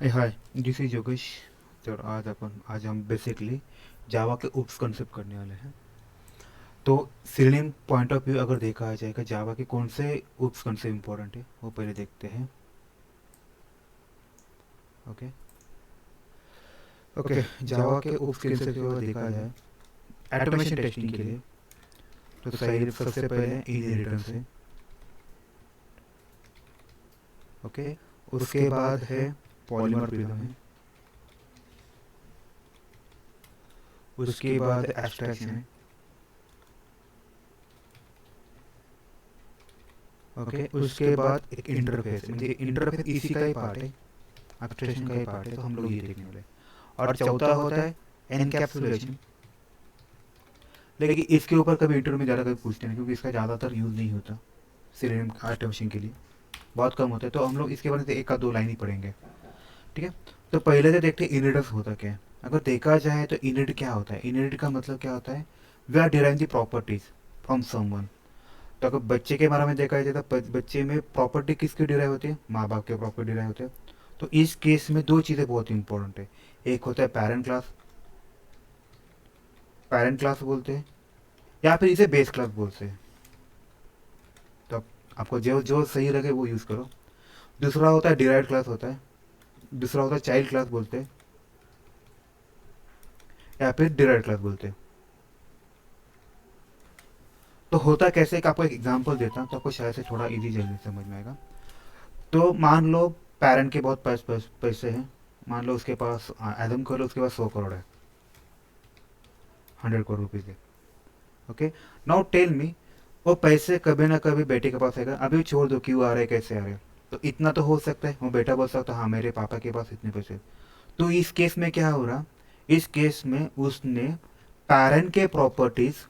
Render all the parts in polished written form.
Hi, this is Yogesh. तो आज हम बेसिकली जावा के उप्स कंसेप्ट करने वाले हैं। तो सिलेनियम पॉइंट ऑफ व्यू अगर देखा जाएगा, जावा के कौन से उप्स कंसेप्ट इंपॉर्टेंट है वो पहले देखते हैं। ओके ओके, जावा के उप्स कंसेप्ट को अगर देखा जाए ऑटोमेशन टेस्टिंग के लिए, तो सही सबसे पहले इनहेरिटेंस है। ओके, उसके बाद है पॉलीमर प्रिज्म है। उसके बाद एब्स्ट्रैक्शन है। ओके, उसके बाद एक इंटरफेस, म्हणजे इंटरफेस इसी का ही पार्ट है, एब्स्ट्रैक्शन का ही पार्ट है, तो हम लोग ये देखने वाले हैं। और चौथा होता है एनकैप्सुलेशन। लेकिन इसके ऊपर कभी इंटरव्यू में ज़्यादा कभी पूछते नहीं, क्योंकि इसका ज़्यादातर यूज़ नहीं होता सिलेनियम ऑटोमेशन के लिए, बहुत कम होता है। तो हम लोग इसके बारे में एक आध दो लाइन ही पढ़ेंगे। ठीक है, तो पहले से देखते हैं इनहेरिटेंस होता क्या है। अगर देखा जाए तो इनहेरिट क्या होता है, इनहेरिट का मतलब क्या होता है, we are deriving the properties from someone. तो अगर बच्चे के बारे में देखा जाए तो बच्चे में प्रॉपर्टी किसकी डिराइव होती है, माँ बाप के प्रॉपर्टी डिराइव होते हैं। तो इस केस में दो चीज़ें बहुत इंपॉर्टेंट है। एक होता है पेरेंट क्लास, पेरेंट क्लास बोलते हैं, या फिर इसे बेस क्लास बोलते हैं। तो आपको जो जो सही लगे वो यूज़ करो। दूसरा होता है डिराइव्ड क्लास होता है, दूसरा होता है चाइल्ड क्लास बोलते हैं, या फिर डिराइव्ड क्लास बोलते हैं। तो होता कैसे कि आपको एक एग्जांपल देता हूँ, तो आपको शायद से थोड़ा इजी जल्दी समझ में आएगा। तो मान लो पेरेंट के बहुत पैसे हैं। मान लो उसके पास, एदम कर लो उसके पास 100 करोड़ है, 100 करोड़ रुपीज़ है। ओके, नाउ टेल मी, वो पैसे कभी ना कभी बेटे के पास आएगा। अभी छोड़ दो क्यों आ रहे कैसे आ रहे, तो इतना तो हो सकता है वो बेटा बोल सकता है हाँ मेरे पापा के पास इतने पैसे। तो इस केस में क्या हो रहा, इस केस में उसने पेरेंट के प्रॉपर्टीज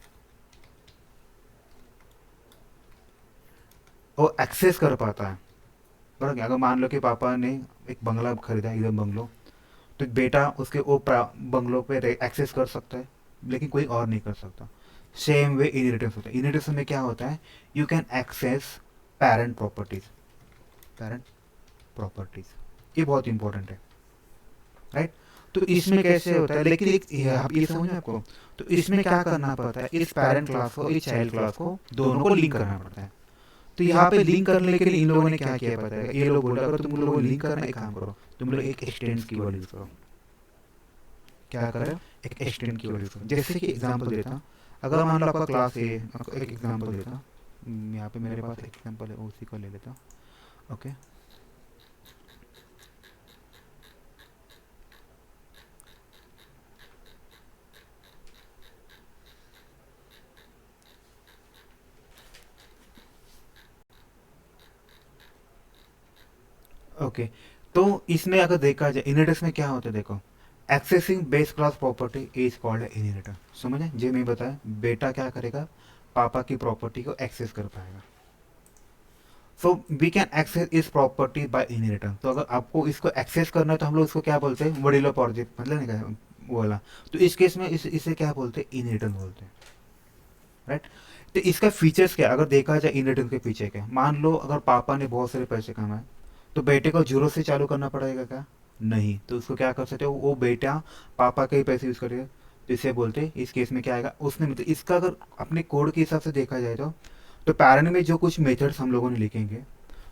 वो एक्सेस कर पाता है। बराबर, अगर मान लो कि पापा ने एक बंगला खरीदा, एकदम बंगलो, तो बेटा उसके वो बंगलो पे एक्सेस कर सकता है, लेकिन कोई और नहीं कर सकता। सेम वे इनहेरिटेंस होता है। इनहेरिटेंस में क्या होता है, you can access parent properties, parent properties, ये बहुत इंपॉर्टेंट है। राइट, तो इसमें कैसे होता है, लेकिन एक आप ये समझो आपको, तो इसमें क्या करना पड़ता है, इस पेरेंट क्लास को इस चाइल्ड क्लास को दोनों को लिंक करना पड़ता है। तो यहाँ पे लिंक करने के लिए इन लोगों ने क्या किया पता है, ये लोग बोल रहे अगर तुम लोगों को लिंक करना, एक काम करो, तुम लोग एक एक्सटेंड कीवर्ड यूज करो। क्या करें, एक एक्सटेंड कीवर्ड यूज करो। जैसे कि एग्जांपल देता हूँ, अगर मान लो आपका क्लास ए, आपको एक एग्जांपल देता हूँ, यहाँ पे मेरे पास एक एग्जांपल है, उसी को ले लेता हूँ। ओके ओके, तो इसमें अगर देखा जाए इनहेरिटेंस में क्या होता है, देखो, accessing base class property is called inheritor. समझे, जो मैं बताया, बेटा क्या करेगा, पापा की प्रॉपर्टी को एक्सेस कर पाएगा। सो वी कैन एक्सेस इस प्रॉपर्टी बाय इनहेरिटेंस। तो अगर आपको इसको एक्सेस करना है तो हम लोग इसको क्या बोलते हैं, वडीलो प्रोजेक्ट, मतलब नहीं क्या बोला। तो इस केस में इसे क्या बोलते हैं, इनहेरिटेंस बोलते हैं। राइट, तो इसका फीचर्स क्या, अगर देखा जाए इनहेरिटेंस के पीछे क्या, मान लो अगर पापा ने बहुत सारे पैसे कमाए, तो बेटे को जीरो से चालू करना पड़ेगा क्या, नहीं। तो उसको क्या कर सकते हो, वो बेटा पापा के ही पैसे यूज करेगा। तो इसे बोलते हैं, इस केस में क्या आएगा, उसने मतलब इसका अगर अपने कोड के हिसाब से देखा जाए तो पैरेंट में जो कुछ मेथड्स हम लोगों ने लिखेंगे,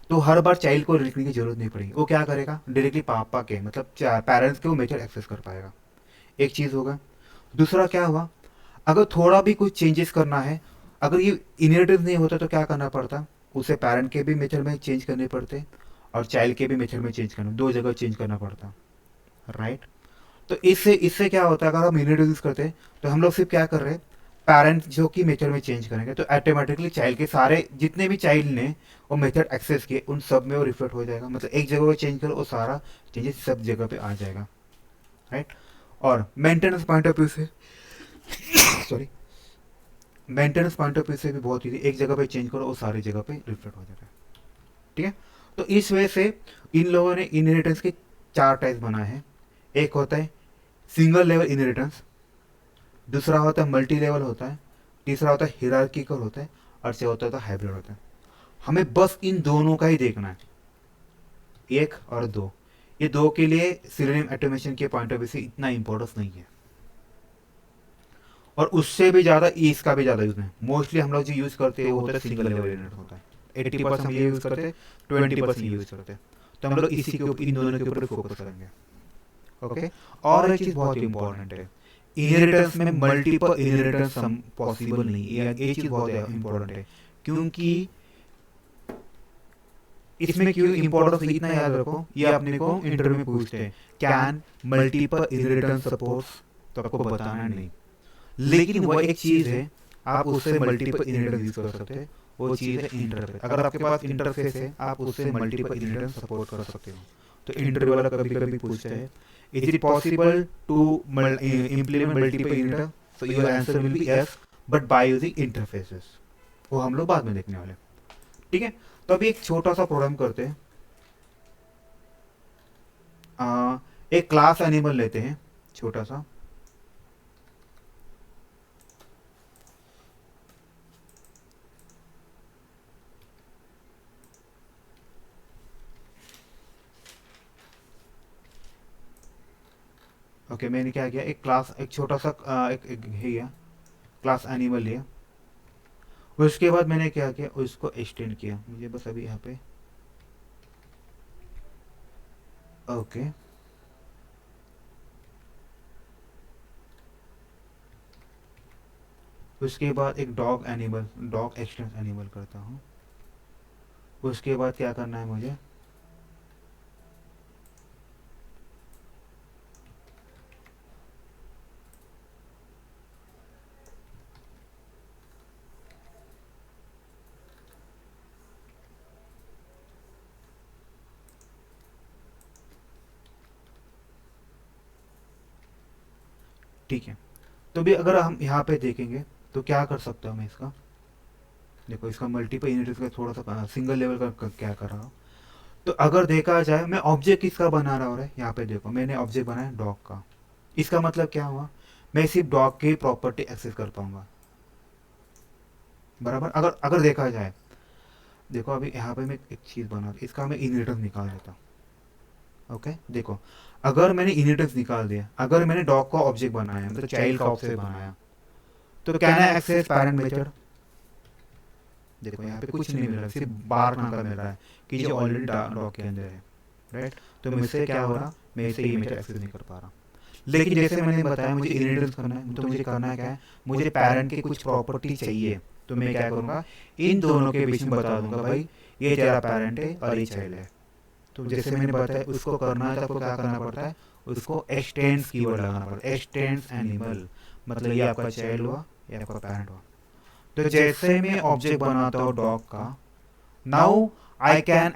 तो हर बार चाइल्ड को लिखने की जरूरत नहीं पड़ेगी। वो क्या करेगा, डायरेक्टली पापा के मतलब पेरेंट्स के वो मेथड एक्सेस कर पाएगा। एक चीज़ होगा। दूसरा क्या हुआ, अगर थोड़ा भी कुछ चेंजेस करना है, अगर ये इनहेरिटेंस नहीं होता तो क्या करना पड़ता, उसे पेरेंट के भी मेथड में चेंज करने पड़ते और चाइल्ड के भी मेथड में चेंज करना, दो जगह चेंज करना पड़ता। राइट, तो इससे इससे क्या होता है, अगर हम इनहेरिटेंस यूज करते हैं तो हम लोग सिर्फ क्या कर रहे हैं, पेरेंट जो कि मेथड में चेंज करेंगे तो ऑटोमेटिकली चाइल्ड के सारे जितने भी चाइल्ड ने वो मेथड एक्सेस किए उन सब में वो रिफ्लेक्ट हो जाएगा। मतलब एक जगह वो चेंज करो, वो सारा चेंजेस सब जगह पे आ जाएगा। राइट, और मेंटेनेंस पॉइंट ऑफ व्यू से, sorry, maintenance point of view से भी बहुत ईजी, एक जगह पे चेंज करो वो सारी जगह पे रिफ्लेक्ट हो जाता है। ठीक है, तो इस वजह से इन लोगों ने इनहेरिटेंस के चार टाइप्स बनाए हैं। एक होता है सिंगल लेवल इनहेरिटेंस, दूसरा होता है मल्टी लेवल होता है, तीसरा होता है हिरार्किकल होता है, और चौथा होता है हाइब्रिड होता है। हमें बस इन दोनों का ही देखना है, एक और दो। ये दो के लिए सीरियम ऑटोमेशन के पॉइंट ऑफ व्यू से इतना इंपॉर्टेंस नहीं है, और उससे भी ज़्यादा इसका भी ज़्यादा यूज़ है। मोस्टली हम लोग जो यूज़ करते हैं वो होता है सिंगल लेवल इनहेरिटेंस होता है, 80% हम ये यूज़ करते हैं, 20% यूज़ करते हैं। तो हम लोग इसी के ऊपर, इन दोनों के ऊपर फोकस करेंगे। ओके। और एक चीज़ बहुत इंपॉर्टेंट है, इनहेरिटेंस में मल्टीपल इनहेरिटेंस पॉसिबल नहीं है, ये चीज़ बहुत इंपॉर्टेंट है। क्योंकि इसमें क्यों इंपॉर्टेंस इतना याद रखो, ये अपने को इंटरव्यू में पूछते हैं, कैन मल्टीपल इनहेरिटेंस सपोर्ट्स, तो आपको बताना नहीं, लेकिन वो एक चीज़ है, आप उससे मल्टीपल इनहेरिटेंस यूज कर सकते हैं, वो चीज़ है इंटरफेस। अगर आपके पास इंटरफेस है, आप उससे मल्टीपल इनहेरिटेंस सपोर्ट कर सकते हो। तो इंटरव्यू वाला कभी कभी पूछता है, is it possible to implement multiple inheritance, so your answer will be yes, but by using interfaces. वो हम लोग बाद में देखने वाले, ठीक है। तो अभी एक छोटा सा प्रोग्राम करते हैं, एक क्लास एनिमल लेते हैं छोटा सा। ओके, मैंने क्या किया, एक क्लास, एक छोटा सा एक है गया क्लास एनिमल लिया। उसके बाद मैंने क्या किया, उसको एक्सटेंड किया, मुझे बस अभी यहाँ पे, ओके। उसके बाद एक dog animal, dog extend animal करता हूँ। उसके बाद क्या करना है मुझे, ठीक है। तो भी अगर हम यहाँ पे देखेंगे तो क्या कर सकता हूँ मैं इसका, देखो इसका मल्टीपल यूनिट्स का थोड़ा सा सिंगल लेवल का क्या कर रहा हूँ। तो अगर देखा जाए, मैं ऑब्जेक्ट किसका बना रहा हूँ, यहाँ पे देखो मैंने ऑब्जेक्ट बनाया डॉग का। इसका मतलब क्या हुआ, मैं सिर्फ डॉग की प्रॉपर्टी एक्सेस कर पाऊंगा, बराबर। अगर अगर देखा जाए, देखो अभी यहाँ पे मैं एक चीज़ बना, इसका मैं इनहेरिटेंस निकाल देता हूँ। ओके, देखो अगर मैंने इनहेरिटेंस निकाल दिया, अगर मैंने डॉग का ऑब्जेक्ट बनाया, मतलब चाइल्ड का ऑब्जेक्ट बनाया, तो can I access parent method, देखो यहाँ पे कुछ नहीं मिल रहा, सिर्फ बार नाम का मिल रहा है कि जो ऑलरेडी डॉग के अंदर है, राइट। तो मुझसे क्या हो रहा, मैं इसे ये मेथड एक्सेस नहीं कर पा रहा। लेकिन जैसे मैंने बताया, मुझे इनहेरिटेंस करना है, तो मुझे करना क्या है, मुझे पैरेंट की कुछ प्रॉपर्टी चाहिए। तो मैं क्या करूँगा, इन दोनों के बीच में बता दूंगा, भाई ये तेरा पैरेंट है और ये चाइल्ड है। तो जैसे मैंने बताया, उसको करना है तो आपको क्या करना पड़ता है, उसको एक्सटेंड्स कीवर्ड लगाना पड़ता है, एक्सटेंड्स एनिमल, मतलब ये आपका चाइल्ड हुआ, ये आपका पैरेंट हुआ। तो जैसे मैं ऑब्जेक्ट बनाता हूँ डॉग का, नाउ आई कैन,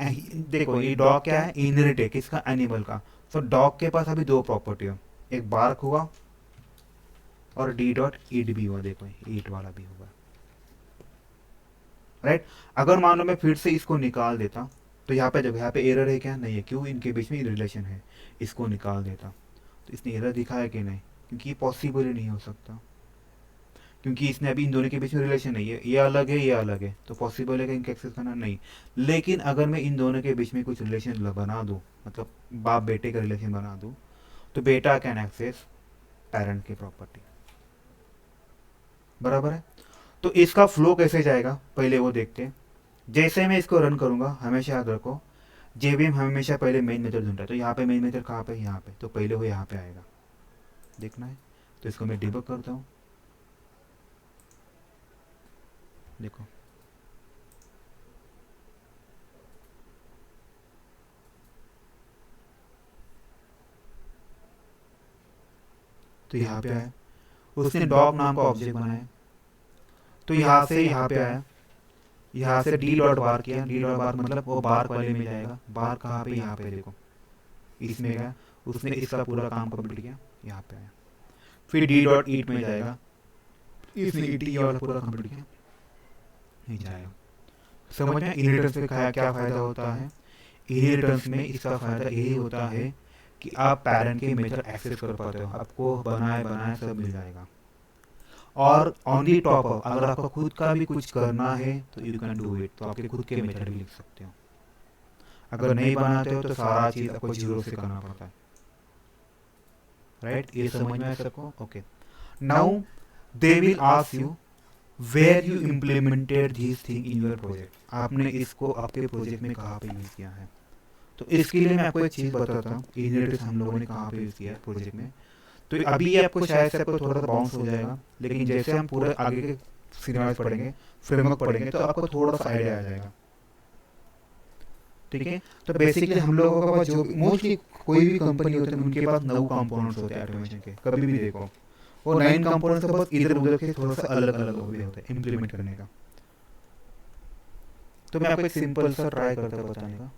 देखो ये डॉग क्या है, इनहेरिट है किसका, एनिमल का। तो डॉग के पास अभी दो प्रॉपर्टी हो, एक बार्क हुआ और डी डॉट ईट भी हुआ, देखो ईट वाला भी हुआ, राइट। अगर मान लो मैं फिर से इसको निकाल देता, तो यहाँ पे, जब यहाँ पे एरर है क्या, नहीं है, क्यों, इनके बीच में रिलेशन है, इसको निकाल देता, तो इसने एरर दिखाया कि नहीं, क्योंकि ये पॉसिबल ही नहीं हो सकता, क्योंकि इसने अभी इन दोनों के बीच में रिलेशन नहीं है, ये अलग है, ये अलग है, तो पॉसिबल है कि इनका एक्सेस करना नहीं। लेकिन अगर मैं इन दोनों के बीच में कुछ रिलेशन बना दूँ, मतलब बाप बेटे का रिलेशन बना दूँ, तो बेटा कैन एक्सेस पेरेंट की प्रॉपर्टी, बराबर है। तो इसका फ्लो कैसे जाएगा, पहले वो देखते हैं। जैसे मैं इसको रन करूँगा, हमेशा याद रखो, जेवीएम हमेशा पहले मेन मेथड ढूंढता है। तो यहाँ पे मेन मेथड कहाँ पे, यहाँ पे, तो पहले वो यहाँ पे आएगा, देखना है। तो इसको मैं डिबग करता हूँ, देखो तो यहाँ पे आया, उसने डॉग नाम का ऑब्जेक्ट बनाया, तो यहाँ से यहाँ पे आया, यहाँ से डी डॉट बार किया, डी डॉट बार मतलब वो बार वाले में जाएगा, बार कहाँ पे, यहाँ पे देखो, इसमें गया, उसने इसका पूरा काम कंप्लीट किया, यहाँ पे आया। फिर डी डॉट ईट में जाएगा, इसने ईट वाला पूरा कंप्लीट किया, नहीं जाएगा। समझ में इनहेरिटेंस में क्या फ़ायदा होता है, इनहेरिटेंस में इसका फ़ायदा यही होता है कि आप पेरेंट के मेथड एक्सेस कर पाते हो, आपको बनाए बनाए सब मिल जाएगा। और ऑन दी टॉप ऑफ, अगर आपको खुद का भी कुछ करना है तो यू कैन डू इट, तो आपके खुद के मेथड भी लिख सकते हो। अगर नहीं बनाते हो तो सारा चीज़ आपको जीरो से करना पड़ता है, राइट? ये समझ में आया सबको? Okay, now they will ask you where you implemented this thing in your project, आपने इसको आपके प्रोजेक्ट में कहाँ पे यूज़ किया है। तो इसके लिए मैं आपको एक चीज़ बताता हूँ, इनहेरिटेंस हम लोगों ने कहाँ पे यूज़ किया है प्रोजेक्ट में। तो अभी ये आपको शायद से आपको थोड़ा सा बाउंस हो जाएगा, लेकिन जैसे हम पूरे आगे के सिनेरियोस पढ़ेंगे, फ्रेमवर्क पढ़ेंगे, तो आपको थोड़ा सा आइडिया आ जाएगा, ठीक है? तो बेसिकली हम लोगों के पास जो मोस्टली कोई भी कंपनी होती है उनके पास 9 कंपोनेंट्स होते हैं ऑटोमेशन के, कभी भी देखो वो 9 कंपोनेंट्स के पास इधर उधर के थोड़ा सा अलग अलग भी होते हैं इम्प्लीमेंट करने का। तो मैं आपको एक सिंपल सा ट्राई करता हूँ बताने का,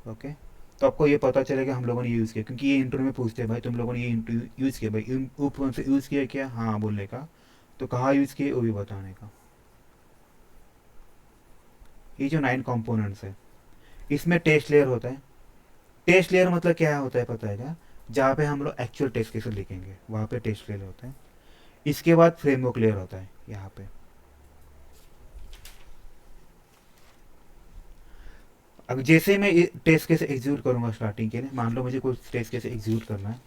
ओके? तो आपको ये पता चलेगा हम लोगों ने यूज़ किया, क्योंकि ये इंटरव्यू में पूछते हैं भाई तुम लोगों ने ये यूज़ किया, भाई ऊपर से यूज़ किया क्या, हाँ बोलने का, तो कहाँ यूज़ किए वो भी बताने का। ये जो 9 कंपोनेंट्स है इसमें टेस्ट लेयर होता है। टेस्ट लेयर मतलब क्या होता है पता है क्या? जहाँ पे हम लोग एक्चुअल टेस्ट केसेस लिखेंगे वहाँ पे टेस्ट लेयर होता है। इसके बाद फ्रेमवर्क लेयर होता है यहाँ पे। अब जैसे मैं टेस्ट केस एग्जीक्यूट करूँगा स्टार्टिंग के लिए, मान लो मुझे कुछ टेस्ट केस एग्जीक्यूट करना है,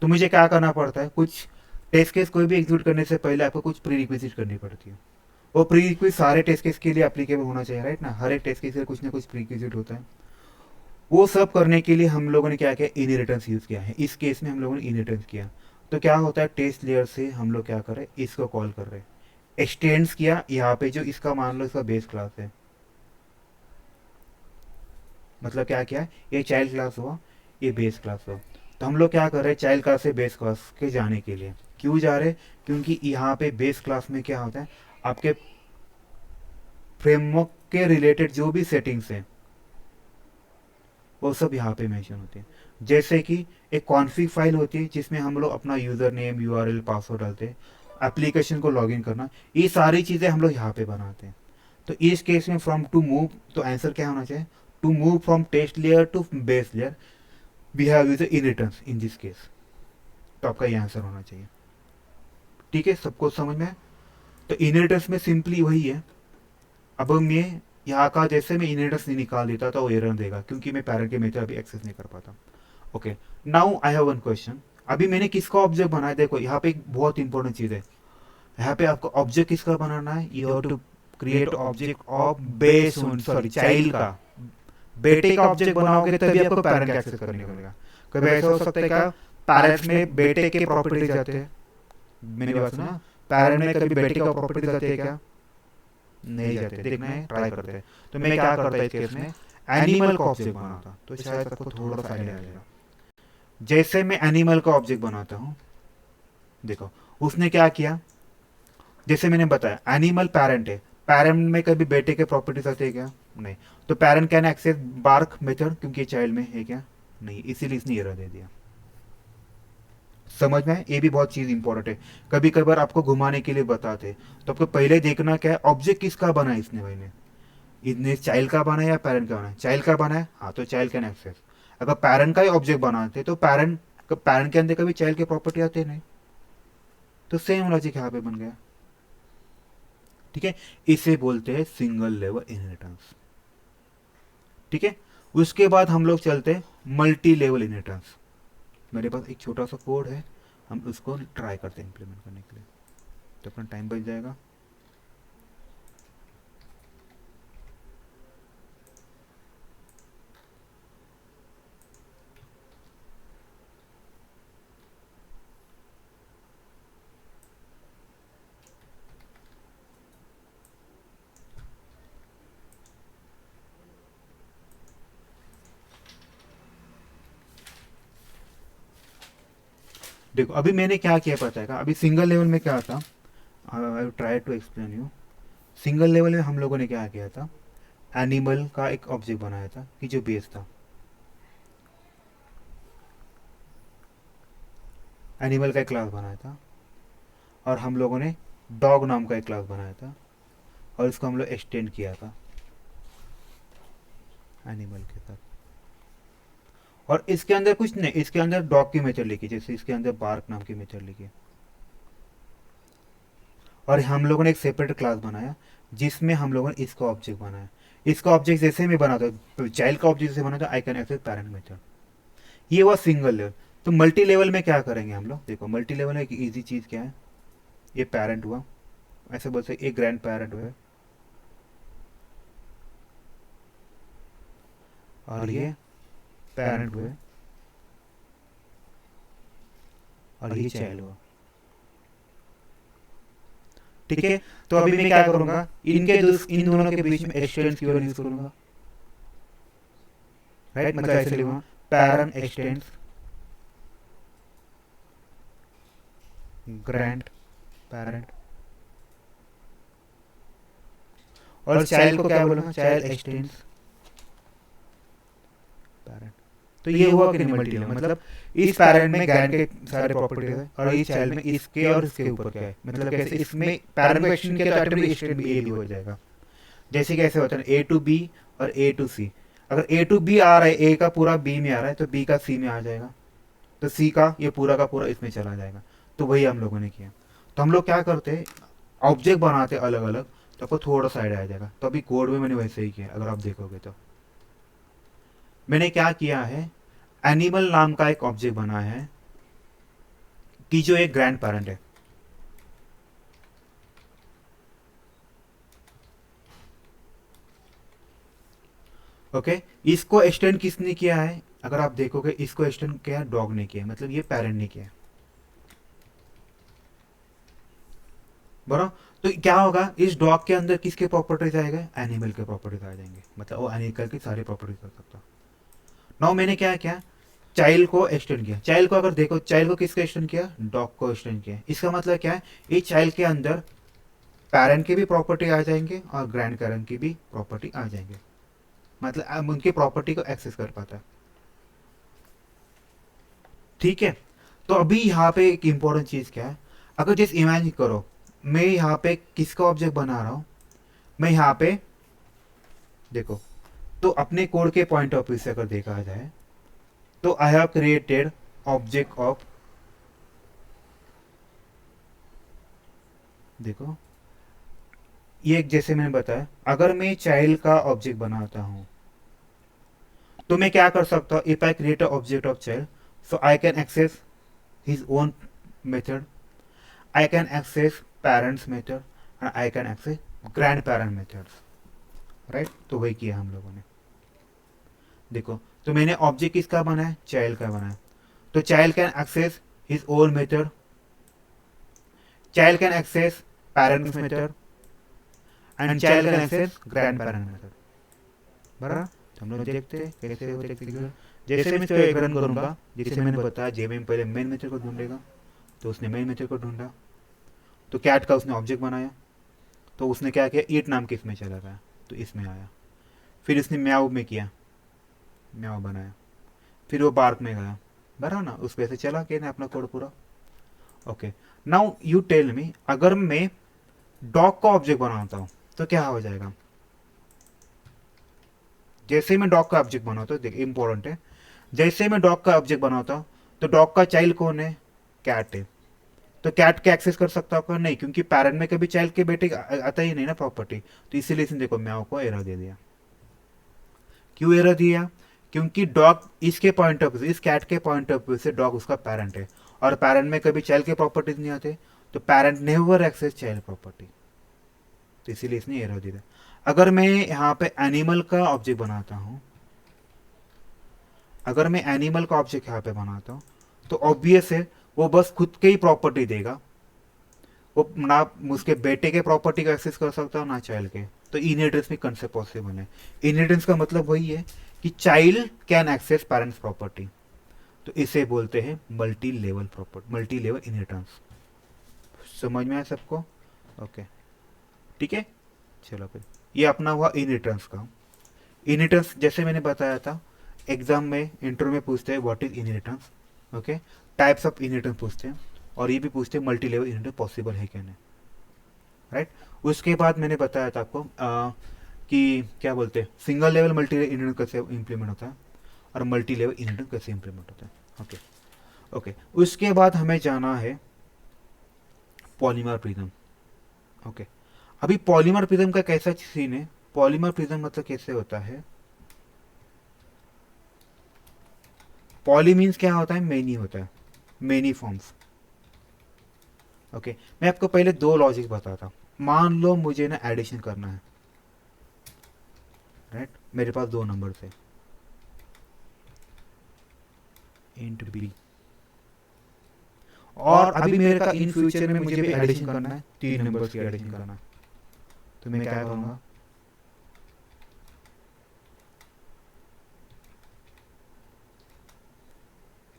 तो मुझे क्या करना पड़ता है, कुछ टेस्ट केस कोई भी एग्जीक्यूट करने से पहले आपको कुछ प्री रिक्विजिट करनी पड़ती है। वो प्री रिक्विजिट सारे टेस्ट केस के लिए एप्लीकेबल होना चाहिए, राइट ना? हर एक टेस्ट केस के लिए कुछ ना कुछ प्री रिक्विजिट होता है। वो सब करने के लिए हम लोगों ने क्या किया, इनहेरिटेंस यूज़ किया है। इस केस में हम लोगों ने इनहेरिटेंस किया। तो क्या होता है, टेस्ट लेयर से हम लोग क्या कर रहे हैं, इसको कॉल कर रहे हैं, एक्सटेंड्स किया यहाँ पे, जो इसका मान लो इसका बेस क्लास है, मतलब क्या किया, ये चाइल्ड क्लास हुआ, ये बेस क्लास हुआ। तो हम लोग क्या कर रहे हैं, चाइल्ड क्लास से बेस क्लास के जाने के लिए क्यों जा रहे हैं, क्योंकि यहाँ पे बेस क्लास में क्या होता है, आपके फ्रेमवर्क के रिलेटेड जो भी सेटिंग्स हैं वो सब यहाँ पे मेंशन होते हैं। जैसे कि एक कॉन्फ़िग फाइल होती है जिसमें हम लोग अपना यूज़र नेम, यूआरएल, पासवर्ड डालते हैं, एप्लीकेशन को लॉगिन करना, ये सारी चीज़ें हम लोग यहाँ पे बनाते हैं। तो इस केस में फ्रॉम टू मूव, तो आंसर क्या होना चाहिए, to move from test layer to base layer we have use in return in this case. तो आपका ये आंसर होना चाहिए, ठीक है? सबको समझ में? तो इनहेरिटेंस में सिंपली वही है। अब मैं यहाँ का जैसे मैं इनहेरिटेंस नहीं निकाल देता तो वो एरर देगा, क्योंकि मैं पैरेंट के मेथड अभी एक्सेस नहीं कर पाता। Okay, now I have one question. अभी मैंने किसका ऑब्जेक्ट बनाया, देखो यहाँ पे एक बहुत इंपॉर्टेंट चीज़ है। यहाँ पे आपको ऑब्जेक्ट किसका बनाना है, you have to create object of base, sorry child का। बेटे का ऑब्जेक्ट बनाओगे तभी आपको पैरेंट का एक्सेस करने को मिलेगा। कभी ऐसा हो सकता है क्या, पैरेंट्स में बेटे के प्रॉपर्टी जाते हैं, मेरी बात सुना, पैरेंट में कभी बेटे का प्रॉपर्टी जाते हैं क्या, नहीं जाते, देखना है, ट्राई करते हैं। तो मैं क्या करता इस केस में, एनिमल का ऑब्जेक्ट बनाता, तो शायद आपको थोड़ा सा आइडिया आ जाएगा। जैसे मैं एनिमल का ऑब्जेक्ट बनाता हूँ, देखो उसने क्या किया, जैसे मैंने बताया एनिमल पैरेंट है, पैरेंट में कभी बेटे के प्रॉपर्टीज आते हैं क्या, नहीं। तो parent can access bark method, क्योंकि चाइल्ड में है क्या, नहीं, इसीलिए इसने एरर दे दिया। समझ में है? ये भी बहुत चीज इंपॉर्टेंट है। कभी कभार आपको घुमाने के लिए बताते, तो आपको पहले देखना क्या है, ऑब्जेक्ट किसका बना है इसने, भाई ने इसने चाइल्ड का बना है या पैरेंट का बना है, चाइल्ड का बना है, हाँ तो चाइल्ड कैन एक्सेस। अगर पैरेंट का ही ऑब्जेक्ट बनाते तो पैरेंट के अंदर कभी चाइल्ड के प्रॉपर्टी आते नहीं। तो सेम लॉजिक यहाँ पे बन गया, ठीक है? इसे बोलते हैं सिंगल लेवल इनहेरिटेंस, ठीक है? उसके बाद हम लोग चलते हैं मल्टी लेवल इनहेरिटेंस। मेरे पास एक छोटा सा कोड है, हम उसको ट्राई करते हैं इम्प्लीमेंट करने के लिए, तो अपना टाइम बच जाएगा। देखो अभी मैंने क्या किया पता है, अभी सिंगल लेवल में क्या था, I try to explain you. Single level में हम लोगों ने क्या किया था, एनिमल का एक ऑब्जेक्ट बनाया था कि जो बेस था, एनिमल का एक क्लास बनाया था, और हम लोगों ने डॉग नाम का एक क्लास बनाया था, और इसको हम लोग एक्सटेंड किया था एनिमल के साथ। और इसके अंदर कुछ नहीं, इसके अंदर डॉग की मेथड लिखी, जैसे इसके अंदर बार्क नाम की मेथड लिखी, और हम लोगों ने एक सेपरेट क्लास बनाया जिसमें हम लोगों ने इसका ऑब्जेक्ट बनाया। इसका ऑब्जेक्ट जैसे मैं बनाता हूँ, चाइल्ड का ऑब्जेक्ट जैसे बनाता, I can access parent method. ये हुआ सिंगल लेवल। तो मल्टी लेवल में क्या करेंगे हम लोग, देखो मल्टी लेवल में एक ईजी चीज़ क्या है, ये पेरेंट हुआ, ऐसे बोलते एक ग्रैंड पेरेंट हुआ, और ये पेरेंट हुए, और ये चाइल्ड हुआ। ठीक है, तो अभी मैं क्या करूंगा, इन दोनों के बीच में एक्सटेंड्स की यूज करूंगा, राइट। मतलब ऐसे लिखूंगा पेरेंट एक्सटेंड्स ग्रैंड पेरेंट, और चाइल्ड को क्या बोलूंगा, चाइल्ड एक्सटेंड्स पेरेंट। तो ये हुआ कि नहीं मल्टी लेवल, मतलब इस पेरेंट में ग्रैंड के सारे प्रॉपर्टीज है, और इस चाइल्ड में इसके और इसके ऊपर क्या है, मतलब कैसे इसमें पेरेंट को एक्सटेंड किया तो ऑटोमेटिक एक्सटेंड भी ए भी हो जाएगा। जैसे कैसे होता है ए टू बी और ए टू सी, अगर ए टू बी आ रहा है, ए का पूरा बी में आ रहा है तो बी का सी में आ जाएगा, तो सी का पूरा पूरा इसमें चला जाएगा। तो वही हम लोगों ने किया। तो हम लोग क्या करते हैं, ऑब्जेक्ट बनाते अलग अलग, तो आपको थोड़ा सा आइडिया आ जाएगा। तो अभी कोड में मैंने वैसे ही किया, अगर आप देखोगे तो मैंने क्या किया है, एनिमल नाम का एक ऑब्जेक्ट बनाया है कि जो एक ग्रैंड पेरेंट है। ओके, इसको एक्सटेंड किसने किया है, अगर आप देखोगे इसको एक्सटेंड किया है डॉग ने किया है, मतलब ये पेरेंट ने किया है, बरो। तो क्या होगा, इस डॉग के अंदर किसके प्रॉपर्टीज आएगा, एनिमल के प्रॉपर्टीज आ जाएंगे, मतलब वो एनिमल की सारी प्रॉपर्टीज कर सकता। नाउ मैंने क्या किया, चाइल्ड को एक्सटेंड किया। चाइल्ड को अगर देखो, चाइल्ड को किसको एक्सटेंड किया, डॉग को एक्सटेंड किया। इसका मतलब क्या है, इस चाइल्ड के अंदर पेरेंट की भी प्रॉपर्टी आ जाएंगे और ग्रैंड पेरेंट की भी प्रॉपर्टी आ जाएंगे, मतलब अब उनकी प्रॉपर्टी को एक्सेस कर पाता है। ठीक है, तो अभी यहाँ पे एक इंपॉर्टेंट चीज क्या है, अगर जैसे इमेजिन करो मैं यहाँ पे किसका ऑब्जेक्ट बना रहा हूँ, मैं यहाँ पे देखो, तो अपने कोड के पॉइंट ऑफ व्यू से अगर देखा जाए तो I have created object of, देखो ये जैसे मैंने बताया, अगर मैं चाइल्ड का ऑब्जेक्ट बनाता हूं तो मैं क्या कर सकता हूं, if I create object of child, so I can access his own method, I can access parents method, and I can access grandparent methods, right. तो वही किया हम लोगों ने। देखो, तो मैंने ऑब्जेक्ट किसका बनाया, चाइल्ड का बनाया, तो child can access his own method, child can access parents method, and child can access grandparent method, बराबर। हम लोग देखते हैं कैसे होते हैं। जैसे मैं इसको एक रन करूंगा, जैसे मैंने बताया जेबीएम पहले मेन मेथड को ढूंढेगा, तो उसने मेन मेथड को ढूंढा, तो कैट का उसने ऑब्जेक्ट बनाया, तो उसने क्या किया, ईट नाम के इसमें चला गया, तो इसमें आया। फिर इसने म्याऊ में किया, म्याऊ बनाया, फिर वो पार्क में गया, बराबर ना, उस पे से चला के ना अपना कोड पूरा। Okay, now you tell me, अगर मैं डॉग का ऑब्जेक्ट बनाता हूँ तो क्या हो जाएगा, जैसे मैं डॉग का ऑब्जेक्ट बनाता हूँ, देख इंपॉर्टेंट है, जैसे मैं डॉग का ऑब्जेक्ट बनाता हूँ तो डॉग का चाइल्ड कौन है, कैट है, तो कैट के एक्सेस कर सकता हूँ नहीं, क्योंकि पेरेंट में कभी चाइल्ड के बेटे आता ही नहीं ना प्रॉपर्टी, तो इसीलिए इसने देखो म्याऊ को एरर दे दिया। क्यों एरर दिया, क्योंकि डॉग इसके पॉइंट ऑफ व्यू, इस कैट के पॉइंट ऑफ व्यू से डॉग उसका पेरेंट है, और पेरेंट में कभी चाइल्ड के प्रॉपर्टीज नहीं आते, तो parent never access child property, तो इसीलिए इसने एरर दिया। अगर मैं यहाँ पे एनिमल का ऑब्जेक्ट बनाता हूँ, अगर मैं एनिमल का ऑब्जेक्ट यहाँ पे बनाता हूँ तो ऑब्वियस है वो बस खुद के ही प्रॉपर्टी देगा, वो ना उसके बेटे के प्रॉपर्टी को एक्सेस कर सकता है ना चाइल्ड के। तो इनहेरिटेंस में कंसेप्ट पॉसिबल है। इनहेरिटेंस का मतलब वही है कि child can access parents property, तो इसे बोलते हैं multi level property, multi level inheritance. समझ में आया सबको, ओके ठीक है। चलो फिर ये अपना हुआ इनहेरिटेंस का। इनहेरिटेंस जैसे मैंने बताया था, एग्जाम में इंटरव्यू में पूछते हैं what is inheritance, okay, types of inheritance पूछते हैं, और ये भी पूछते हैं मल्टी लेवल इनहेरिटेंस पॉसिबल है क्या नहीं, राइट। उसके बाद मैंने बताया था आपको कि क्या बोलते हैं single level multi level inheritance कैसे इम्प्लीमेंट होता है, और मल्टी लेवल इनहेरिटेंस कैसे इम्प्लीमेंट होता है, ओके ओके। उसके बाद हमें जाना है पॉलीमॉर्फिज्म। ओके, अभी पॉलीमर प्रिज्म का कैसा सीन है, पॉलीमर प्रिज्म मतलब कैसे होता है, पॉली मीन्स क्या होता है, मेनी होता है, मेनी फॉर्म्स। ओके, मैं आपको पहले दो लॉजिक बताता हूँ। मान लो मुझे ना एडिशन करना है, राइट, मेरे पास दो नंबर है, इंट बी, और अभी मेरे का इन फ्यूचर में मुझे भी एडिशन करना है, तीन नंबर्स की एडिशन करना है, तो मैं क्या करूँगा,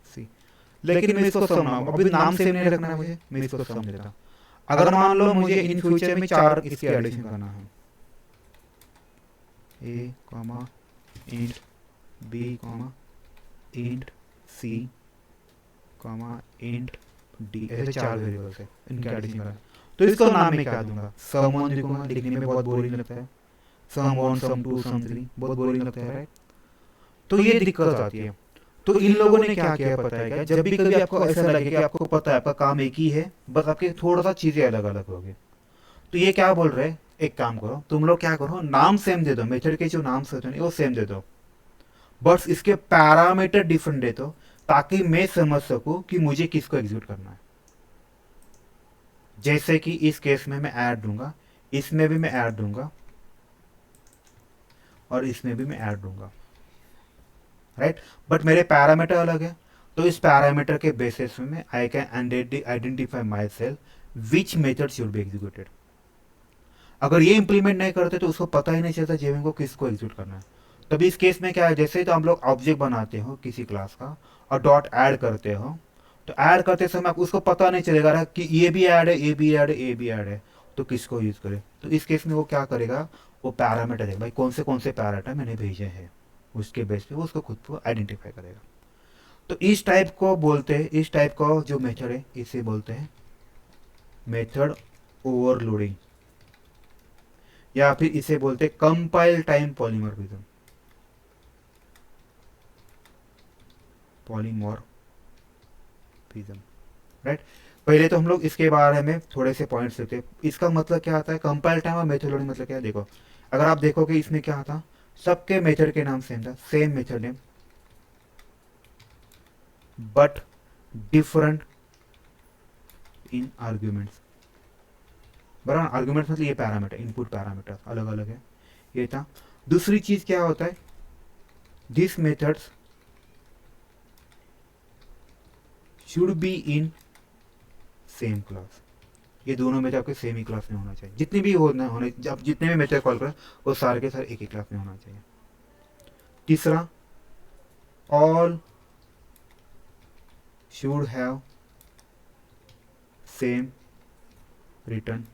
सी, लेकिन मैं इसको सम नाम, अभी नाम सेम नहीं रखना है मुझे, मैं इसको सम देता हूँ। अगर मान लो मुझे इन फ्यूचर में चार इसकी एडिशन करना है, A comma int B comma int C comma int D, ऐसे चार वेरिएबल्स है, इनके एडिशन करना है, तो इसको नाम में क्या दूंगा, सम वन लिखूंगा, लिखने में बहुत बोरिंग लगता है, sum one sum two sum three बहुत बोरिंग लगता है, राइट। तो ये दिक्कत आती है। तो इन लोगों ने क्या किया पता है क्या, जब भी कभी आपको ऐसा लगे कि आपको पता है आपका काम एक ही है, बस आपके थोड़ा सा चीजें अलग अलग होगी, तो ये क्या बोल रहे हैं, एक काम करो तुम लोग, क्या करो, नाम सेम दे दो, मेथड के जो नाम होते हैं वो सेम दे दो, बस इसके पैरामीटर डिफरेंट दे दो, ताकि मैं समझ सकूं कि मुझे किसको एग्जीक्यूट करना है। जैसे कि इस केस में मैं ऐड दूंगा, इसमें भी मैं ऐड दूंगा, और इसमें भी मैं ऐड दूंगा, राइट, बट मेरे पैरामीटर अलग है। तो इस पैरामीटर के बेसिस में I can identify my self which method should be executed. अगर ये इंप्लीमेंट नहीं करते तो उसको पता ही नहीं चलता जेवीएम को किसको एग्जीक्यूट करना है। तभी इस केस में क्या है, जैसे ही तो हम लोग ऑब्जेक्ट बनाते हो किसी क्लास का और डॉट ऐड करते हो, तो ऐड करते समय आपको उसको पता नहीं चलेगा रहा कि ये भी ऐड है, ये भी ऐड है, ये भी ऐड है, तो किसको यूज करे। तो इस केस में वो क्या करेगा, वो पैरामीटर है भाई, कौन से पैरामीटर मैंने भेजे हैं, उसके बेस पे वो उसको खुद को आइडेंटिफाई करेगा। तो इस टाइप को बोलते हैं, इस टाइप का जो मेथड है इसे बोलते हैं मेथड ओवरलोडिंग, या फिर इसे बोलते हैं compile time polymorphism, polymorphism, right. पहले तो हम लोग इसके बारे में थोड़े से पॉइंट्स लेते हैं, इसका मतलब क्या आता है कंपाइल टाइम और मेथड लोडिंग मतलब क्या है, देखो अगर आप देखोगे इसमें क्या था, सबके मेथड के नाम सेम था, same method name but different in arguments, बराबर, आर्ग्यूमेंट्स मतलब ये पैरामीटर, इनपुट पैरामीटर अलग अलग है, ये था। दूसरी चीज क्या होता है, this methods should be in same class, ये दोनों मेथड आपके सेम ही क्लास में होना चाहिए, जितने भी होने, जब जितने भी मेथड कॉल करें वो सारे के सारे एक ही क्लास में होना चाहिए। तीसरा, all should have same return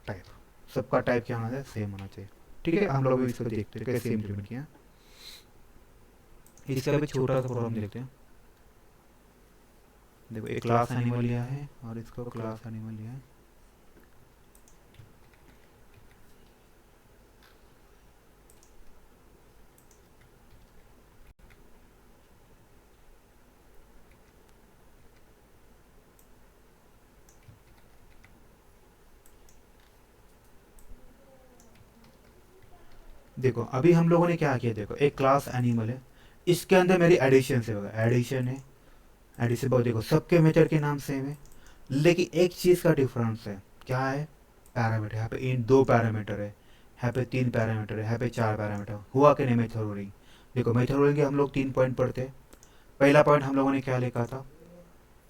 type, सबका टाइप क्या होना चाहिए, सेम होना चाहिए, ठीक है। हम लोग इसको देखते हैं कैसे इम्प्लीमेंट किया, इसका भी छोटा सा प्रॉब्लम देखते हैं। देखो एक क्लास एनिमल लिया है और इसको क्लास एनिमल लिया है, देखो अभी हम लोगों ने क्या किया, देखो एक क्लास एनिमल है, इसके अंदर मेरी एडिशन से होगा, एडिशन है, एडिशन बहुत, देखो सबके मेथड के नाम सेम है, लेकिन एक चीज का डिफरेंस है, क्या है, पैरामीटर, यहाँ पे इन दो पैरामीटर है, यहाँ पे तीन पैरामीटर है, यहाँ पे चार पैरामीटर, हुआ कि नहीं मेथड रोलिंग। देखो मेथड रोलिंग के हम लोग तीन पॉइंट पढ़ते हैं। पहला पॉइंट हम लोगों ने क्या लिखा था,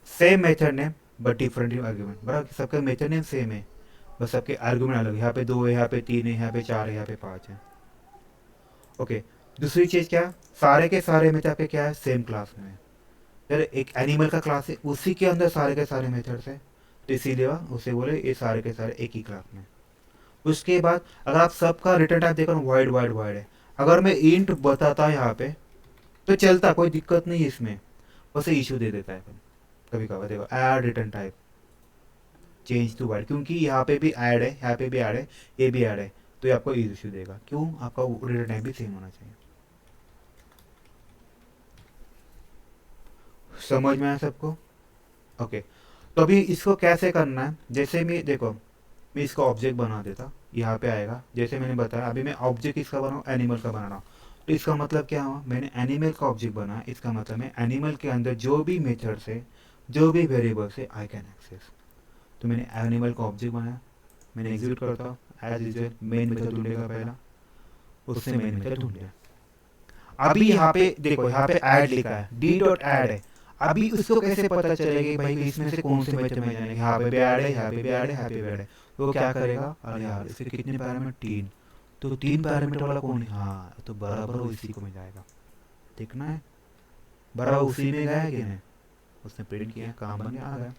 same method name but different argument, बराबर, सबका मेथड नेम सेम है, बस सबके आर्ग्यूमेंट अलग है, यहाँ पे दो है, यहाँ पे तीन है, यहाँ पे चार है, यहाँ पे पाँच है, ओके। दूसरी चीज क्या, सारे के सारे मेथड आपके क्या है, सेम क्लास में है, यार एक एनिमल का क्लास है उसी के अंदर सारे के सारे मेथड्स है, तो इसीलिए उसे बोले ये सारे के सारे एक ही क्लास में। उसके बाद अगर आप सबका रिटर्न टाइप देखो, वाइड वाइड वाइड है, अगर मैं इंट बताता यहाँ पे तो चलता, कोई दिक्कत नहीं है इसमें, बस इशू दे देता है कभी कभार, देखो add return type change to void, क्योंकि यहाँ पे भी ऐड है, यहाँ पे भी ऐड है, ये भी ऐड है, तो ये आपको इशू देगा, क्यों, आपका रिटर्न टाइप भी सेम होना चाहिए। समझ में आया सबको, ओके। तो अभी इसको कैसे करना है, जैसे मैं देखो मैं इसका ऑब्जेक्ट बना देता, यहाँ पे आएगा। जैसे मैंने बताया अभी मैं ऑब्जेक्ट किसका बनाऊँ, एनिमल का बना रहा हूँ। तो इसका मतलब क्या हुआ, मैंने एनिमल का ऑब्जेक्ट बनाया, इसका मतलब मैं एनिमल के अंदर जो भी मेथड से, जो भी वेरिएबल से आई कैन एक्सेस। तो मैंने एनिमल का ऑब्जेक्ट बनाया, मैंने एग्जीक्यूट करता हूँ, एज यूजुअल मेन मेथड ढूंढेगा पहला, उससे मेन मेथड ढूंढ लिया। अभी यहाँ पे देखो, यहाँ पे ऐड लिखा है, डी डॉट ऐड है। अभी उसको कैसे पता चलेगा कि भाई इसमें से कौन से मेथड में जाएंगे, यहाँ पे भी ऐड है, यहाँ पे भी ऐड है, यहाँ पे भी ऐड है। तो वो क्या करेगा, अरे यार इसके कितने पैरामीटर, 3। तो 3 पैरामीटर वाला कौन है, हाँ तो बराबर वो इसी को में जाएगा। देखना है बराबर उसी में गया है कि नहीं, उसने प्रिंट किया, काम बन गया, आ गया।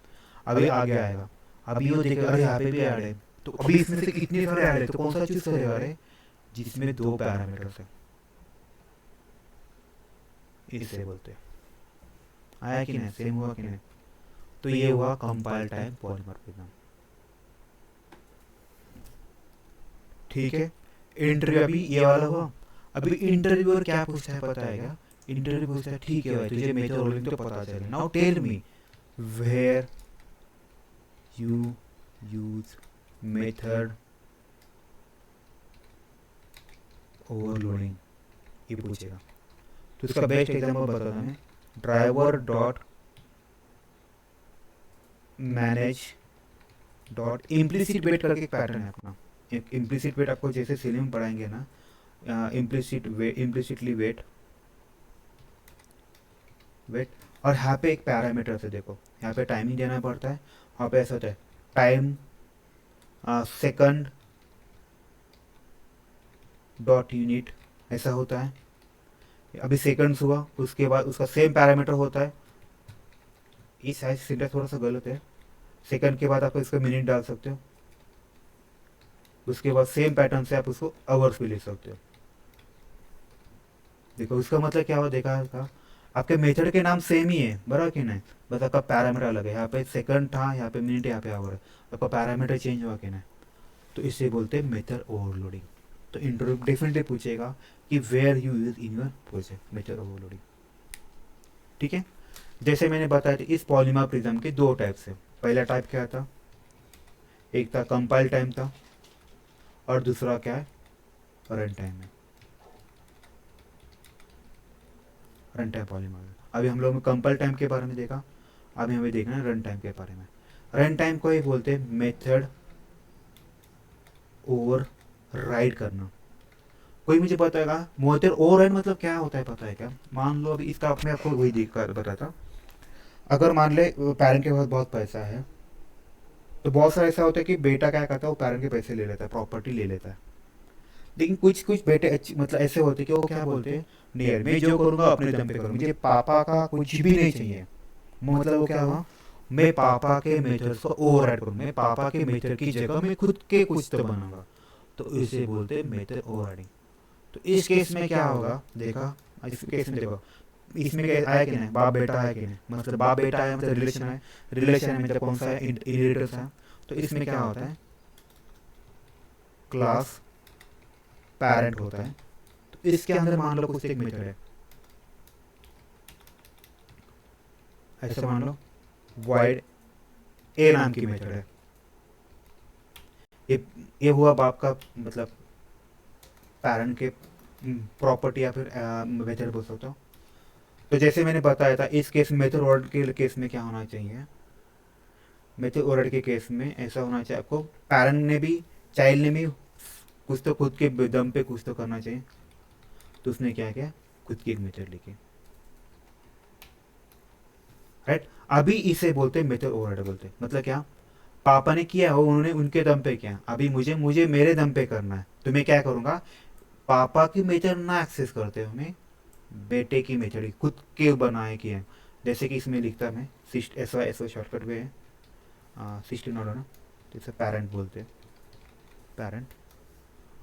अभी आगे आएगा, अभी वो देखेगा अरे यहाँ पे भी ऐड है, तो अभी इसमें से इतने सारे ऐड है, तो कौन सा चूज करेगा, अरे जिसमें 2 पैरामीटर्स है, इससे बोलते हैं। आया कि नहीं, सेम हुआ कि नहीं। तो ये हुआ कंपाइल टाइम पॉलीमॉर्फिज्म। ठीक है, इंटरव्यू अभी ये वाला हुआ। अभी इंटरव्यूअर क्या पूछता है पता है क्या, इंटरव्यू पूछता है ठीक है भाई तुझे मेथड ओवरलोडिंग तो पता चले, now tell me where you use method overloading, ये पूछेगा। तो इसका बेस्ट एग्जांपल बताता हूं, driver dot manage dot implicit wait करके एक पैटर्न है अपना। एक इम्प्लिसिट वेट आपको जैसे सीलिंग में पढ़ाएंगे ना, इम्प्लिसिटली वेट वेट। और यहाँ पे एक पैरामीटर से देखो, यहाँ पे टाइमिंग देना पड़ता है, वहाँ पे ऐसा होता है टाइम सेकंड डॉट यूनिट, ऐसा होता है। अभी सेकंड्स हुआ, उसके बाद उसका सेम पैरामीटर होता है। इस साइज सिंटेक्स थोड़ा सा गलत है, सेकंड के बाद आप इसका मिनट डाल सकते हो, उसके बाद सेम पैटर्न से आप उसको आवर्स भी लिख सकते हो। देखो उसका मतलब क्या हुआ, देखा था आपके मेथड के नाम सेम ही है बराबर कि नहीं, बस आपका पैरामीटर अलग है। यहाँ पे सेकंड था, यहाँ पे मिनट, यहाँ पे आवर है, आपका पैरामीटर चेंज हुआ कि नहीं। तो इसे बोलते हैं मेथड ओवरलोडिंग। तो इंटरव्यू डेफिनेटली पूछेगा कि where you use in your project method overloading. ठीक है, जैसे मैंने बताया था इस पॉलीमॉर्फिज्म के 2 टाइप्स है। पहला टाइप क्या था, एक था कंपाइल टाइम था, और दूसरा क्या है, रन टाइम है, रन टाइम पॉलीमॉर्फिज्म। अभी हम लोग कंपाइल टाइम के बारे में देखा, अभी हमें देखना है रन टाइम के बारे में। रन टाइम को ही बोलते हैं मेथड ओवर राइड करना। कोई मुझे बताएगा मेथड ओवर राइड मतलब क्या होता है पता है क्या, मान लो अभी इसका अपने आपको वही देख कर बताता। अगर मान ले पेरेंट के पास बहुत पैसा है, तो बहुत सारा ऐसा होता है कि बेटा क्या करता है, वो पेरेंट के पैसे ले लेता है, प्रॉपर्टी ले लेता है। लेकिन कुछ कुछ बेटे मतलब ऐसे होते हैं कि वो क्या बोलते हैं, नहीं यार मैं जो करूँगा अपने दम पे करूँगा, मुझे पापा का कुछ भी नहीं चाहिए। मतलब वो क्या हुआ, मैं पापा के मेथड को ओवर राइड करूँ, मैं पापा के मेथड की जगह मैं खुद के कुछ तो बनाऊंगा। तो इसे बोलते हैं मेथड ओवर राइडिंग। तो इस केस में क्या होगा, देखा इस केस में देखो, इसमें क्या आया कि नहीं, बाप बेटा आया कि नहीं, मतलब बाप बेटा आया मतलब रिलेशन है, रिलेशन है मतलब कौन सा है, इनहेरिटेंस है। तो इसमें क्या होता है, क्लास पेरेंट होता है। तो इसके अंदर मान लो कुछ एक मेथड है, ऐसे मान लो वाइड ए नाम की मेथड है। ये ये हुआ बाप का मतलब पेरेंट के प्रॉपर्टी या फिर मेथड बोल सकते हो। तो जैसे मैंने बताया था इस केस मेथड ऑर्डर के केस में क्या होना चाहिए, मेथड ऑर्डर के केस में ऐसा होना चाहिए आपको, पेरेंट ने भी चाइल्ड ने भी कुछ तो खुद के दम पे कुछ तो करना चाहिए। तो उसने क्या किया, खुद की एक मेथड लिखी, राइट। अभी इसे बोलते हैं मेथड ओवरराइड बोलते हैं। मतलब क्या, पापा ने किया हो, उन्होंने उनके दम पे किया, अभी मुझे मुझे मेरे दम पे करना है। तो मैं क्या करूँगा, पापा की मेथड ना एक्सेस करते हुए मैं बेटे की मेथड खुद के बनाए किए हैं। जैसे कि इसमें लिखता मैं सिस्ट एस वाई शॉर्टकट में है, सिस्टम नोड है ना, तो इसे पेरेंट बोलते हैं, पेरेंट,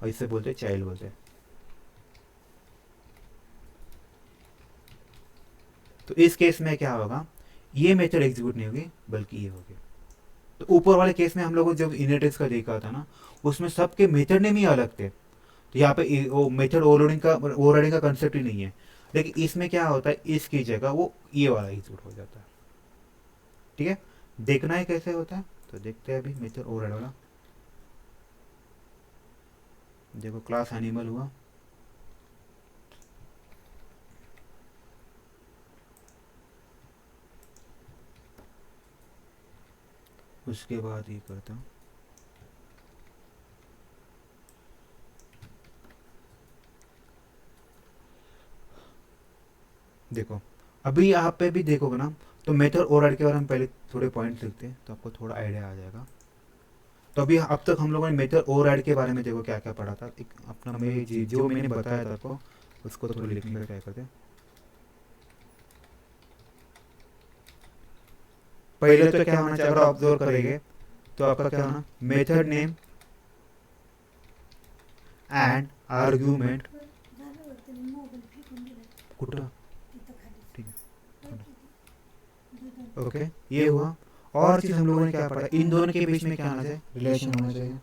और इसे बोलते हैं चाइल्ड बोलते हैं। तो इस केस में क्या होगा, ये मेथड एग्जीक्यूट नहीं होगी बल्कि ये होगी। तो ऊपर वाले केस में हम लोगों जब इनहेरिटेंस का देखा था ना, उसमें सबके मेथड नेम ही अलग थे। तो यहाँ पे वो मेथड ओवरराइडिंग का कंसेप्ट ही नहीं है। लेकिन इसमें क्या होता है, इसकी जगह वो ये वाला एग्जीक्यूट हो जाता है। ठीक है, देखना है कैसे होता है, तो देखते हैं अभी मेथड ओवरराइड वाला। देखो क्लास एनिमल हुआ, उसके बाद ये करता हूँ, देखो अभी यहाँ पे भी देखोगे ना, तो मेथड ओवरराइड के बारे में पहले थोड़े पॉइंट लिखते हैं तो आपको थोड़ा आइडिया आ जाएगा। तो अभी अब तक हम लोगों ने मेथड ओवरराइड के बारे में देखो क्या क्या पढ़ा था, एक अपना मैं जो मैंने बताया था आपको उसको थोड़ा लिखने का ट्राई करते हैं। पहले तो क्या होना चाहिए, अगर ऑब्जर्व करेंगे तो आपका क्या होना, मेथड नेम एंड आर्ग्यूमेंट, कुठं, ठीक है ओके, ये हुआ। और चीज हम लोगों ने क्या पढ़ा, इन दोनों के बीच में क्या होना चाहिए, रिलेशन होना चाहिए।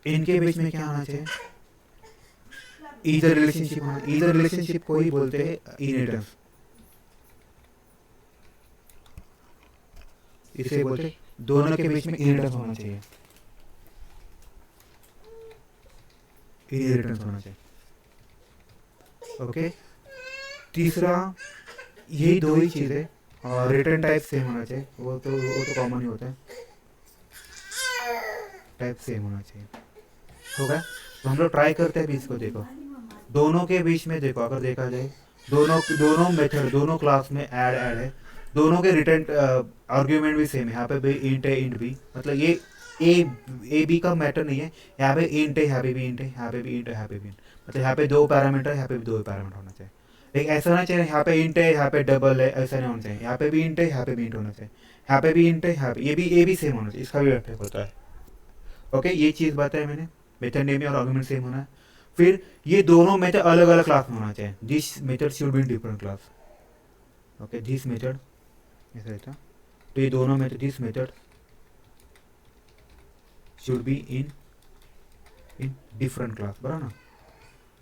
इनके बीच में क्या होना चाहिए, ईदर रिलेशनशिप होना, ईदर रिलेशनशिप को ही बोलते हैं इनहेरिटेंस, इसे बोलते हैं दोनों के बीच में इनहेरिटेंस होना चाहिए, इनहेरिटेंस होना चाहिए ओके। तीसरा, यही दो ही चीज़ें, और रिटर्न टाइप सेम होना चाहिए, वो तो कॉमन ही होता है, टाइप सेम होना चाहिए, होगा। तो हम लोग ट्राई करते हैं भी इसको, देखो दोनों के बीच में देखो अगर देखा जाए, दोनों दोनों मेथड दोनों क्लास में ऐड ऐड है, दोनों के रिटर्न आर्ग्यूमेंट भी सेम है, यहाँ पे भी इंट है इंट भी, मतलब ये ए बी का मैटर नहीं है, यहाँ पे इंट है, यहाँ पे भी इंट है, यहाँ पे भी इंट है, यहाँ पे भी इंट, मतलब यहाँ पे दो पैरामीटर, यहाँ पे भी दो पैरामीटर होना चाहिए। लेकिन ऐसा होना चाहिए यहाँ पे इंट है यहाँ पे डबल है, ऐसा नहीं होना चाहिए, यहाँ पे भी इंट है यहाँ पे भी इंट होना चाहिए, यहाँ पे भी इंट है यहाँ पे, ये भी सेम होना चाहिए, इसका भी इफेक्ट होता है ओके। ये चीज़ बताया मैंने, मेथड नेम और आर्गुमेंट सेम होना है। फिर ये दोनों मेथड अलग अलग क्लास में होना चाहिए, this method should be in different class okay, this method ऐसा रहता, तो ये दोनों method, this method should be in in different class, बराबर ना,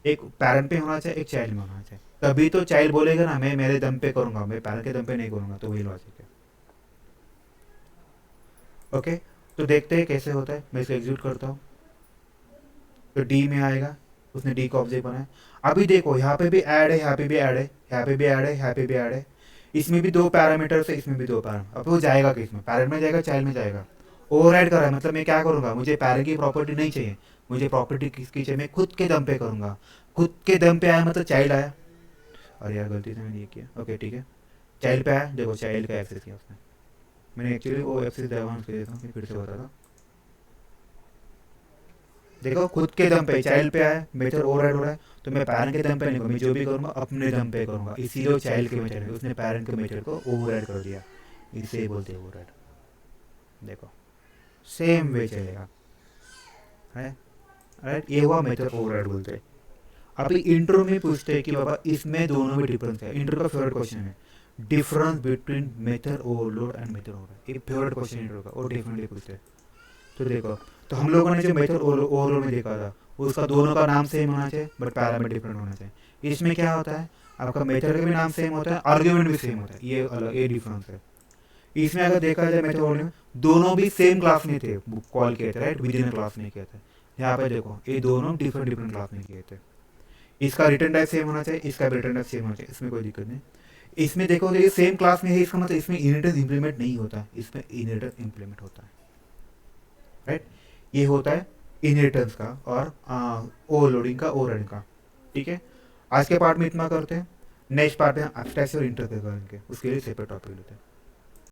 एक पैरेंट पे होना चाहिए एक चाइल्ड में होना चाहिए, तभी तो चाइल्ड बोलेगा ना मैं मेरे दम पे करूंगा, मैं पैरेंट के दम पे नहीं करूंगा, तो वही लॉजिक है ओके। तो देखते हैं कैसे होता है, मैं इसे एग्जीक्यूट करता हूँ, तो डी में आएगा, उसने डी का ऑब्जेक्ट बनाया। अभी देखो यहाँ पे भी ऐड है, यहाँ पे भी ऐड है, यहाँ पे भी ऐड है, यहाँ पे भी ऐड है, इसमें भी दो पैरामीटर्स है, इसमें भी दो पैरामीटर, अब वो जाएगा किस में, पैरेंट में जाएगा चाइल्ड में जाएगा, ओवरराइड कर रहा है, मतलब मैं क्या करूंगा, मुझे पैरेंट की प्रॉपर्टी नहीं चाहिए, मुझे प्रॉपर्टी किसकी चाहिए, मैं खुद के दम पे करूंगा, खुद के दम पे आया मतलब चाइल्ड आया, अरे यार गलती से मैंने ये किया ओके ठीक है, चाइल्ड पे आया, देखो चाइल्ड का एक्सेस किया उसने, मैंने एक्चुअली वो एक्सेस एडवांस कर देता हूँ, फिर से बता था, देखो खुद के दम पे चाइल्ड पे आया, मेथड ओवरराइड हो रहा है, तो मैं पैरेंट के दम पे नहीं करूँगा, मैं जो भी करूँगा अपने दम पे करूँगा, इसीलिए चाइल्ड के मेथड उसने पैरेंट के मेथड को ओवरराइड कर दिया, इसे ही बोलते हैं ओवरराइड, देखो सेम वे चलेगा है राइट, ये हुआ मेथड ओवरराइड बोलते हैं। अभी इंट्रो में पूछते हैं कि बाबा इसमें दोनों में डिफरेंस है, इंट्रो का फेवरेट क्वेश्चन है, difference between method overload and method override, ये फेवरेट क्वेश्चन इंट्रो का, और डेफिनेटली पूछते हैं। तो देखो, तो हम लोगों ने जो मेथड ओवरलोड में देखा था, उसका दोनों का नाम सेम होना चाहिए बट पैरामीटर डिफरेंट होना चाहिए। इसमें क्या होता है, आपका मेथड का भी नाम सेम होता है, आर्ग्यूमेंट भी सेम होता है, ये अलग ये डिफरेंस है। इसमें अगर देखा जाए मेथड ओवरलोड में दोनों भी सेम क्लास में थे, कॉल किए थे राइट, विद इन क्लास में किए थे। यहाँ पे देखो ये दोनों डिफरेंट डिफरेंट क्लास में किए थे, इसका रिटर्न टाइप सेम होना चाहिए, इसका भी रिटर्न टाइप सेम होना चाहिए, इसमें कोई दिक्कत नहीं। इसमें देखो तो ये सेम क्लास में है, इसका मतलब इसमें इनहेरिटेंस इंप्लीमेंट नहीं होता है, इसमें इनहेरिटेंस इंप्लीमेंट होता है राइट। ये होता है इनहेरिटेंस का और ओवरलोडिंग का, ओवरराइडिंग का, ठीक है। आज के पार्ट में इतना करते हैं, नेक्स्ट पार्ट में हम एब्स्ट्रैक्शन और इंटरप्रेट करेंगे, उसके लिए सेपरेट टॉपिक लेते हैं।